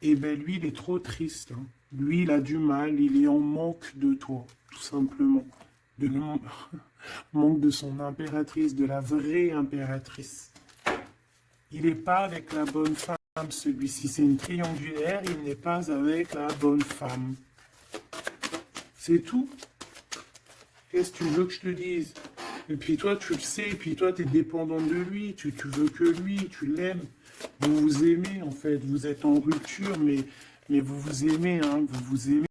Et ben lui, il est trop triste. Hein. Lui, il a du mal, il est en manque de toi, tout simplement. Manque de son impératrice, de la vraie impératrice. Il n'est pas avec la bonne femme, celui-ci. C'est une triangulaire, il n'est pas avec la bonne femme. C'est tout. Qu'est-ce que tu veux que je te dise? Et puis toi, tu le sais, et puis toi, tu es dépendant de lui, tu veux que lui, tu l'aimes. Vous vous aimez, en fait. Vous êtes en rupture, mais vous vous aimez, hein, vous vous aimez.